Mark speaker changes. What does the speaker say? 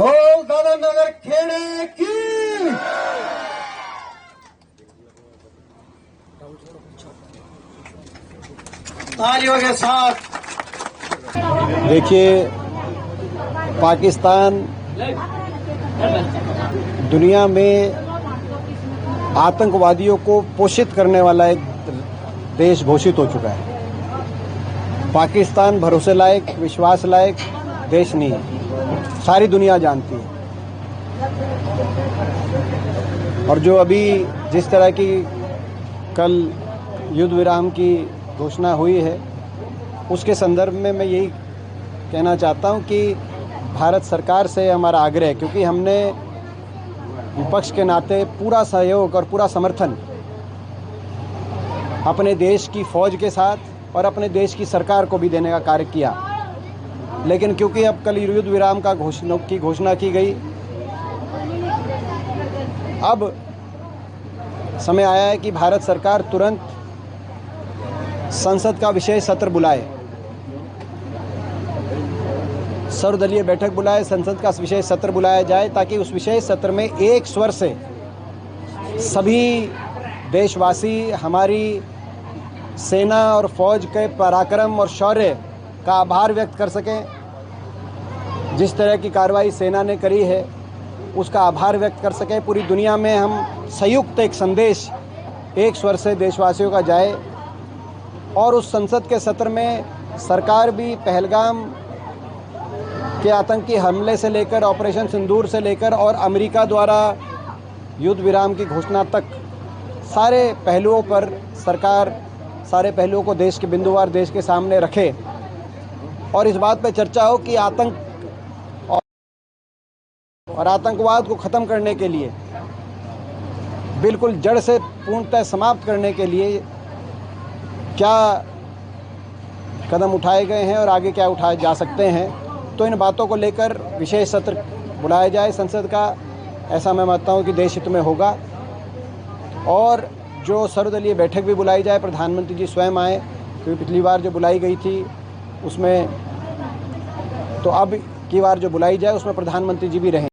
Speaker 1: बोल दादा नगर खेड़े की। तालियों के साथ
Speaker 2: देखिए, पाकिस्तान दुनिया में आतंकवादियों को पोषित करने वाला एक देश घोषित हो चुका है। पाकिस्तान भरोसे लायक, विश्वास लायक देश नहीं है, सारी दुनिया जानती है। और जो अभी जिस तरह की कल युद्ध विराम की घोषणा हुई है, उसके संदर्भ में मैं यही कहना चाहता हूं कि भारत सरकार से हमारा आग्रह है, क्योंकि हमने विपक्ष के नाते पूरा सहयोग और पूरा समर्थन अपने देश की फौज के साथ और अपने देश की सरकार को भी देने का कार्य किया। लेकिन क्योंकि अब कल युद्ध विराम का घोषणा की गई, अब समय आया है कि भारत सरकार तुरंत संसद का विशेष सत्र बुलाए, सर्वदलीय बैठक बुलाए, संसद का विशेष सत्र बुलाया जाए, ताकि उस विशेष सत्र में एक स्वर से सभी देशवासी हमारी सेना और फौज के पराक्रम और शौर्य का आभार व्यक्त कर सकें। जिस तरह की कार्रवाई सेना ने करी है उसका आभार व्यक्त कर सकें। पूरी दुनिया में हम संयुक्त एक संदेश एक स्वर से देशवासियों का जाए, और उस संसद के सत्र में सरकार भी पहलगाम के आतंकी हमले से लेकर ऑपरेशन सिंदूर से लेकर और अमेरिका द्वारा युद्ध विराम की घोषणा तक सारे पहलुओं पर सरकार सारे पहलुओं को देश के बिंदुवार देश के सामने रखे, और इस बात पर चर्चा हो कि आतंक और आतंकवाद को ख़त्म करने के लिए, बिल्कुल जड़ से पूर्णतः समाप्त करने के लिए क्या कदम उठाए गए हैं और आगे क्या उठाए जा सकते हैं। तो इन बातों को लेकर विशेष सत्र बुलाया जाए संसद का, ऐसा मैं मानता हूं कि देश हित में होगा। और जो सर्वदलीय बैठक भी बुलाई जाए, प्रधानमंत्री जी स्वयं आए, क्योंकि पिछली बार जो बुलाई गई थी उसमें, तो अब की बार जो बुलाई जाए उसमें प्रधानमंत्री जी भी रहें।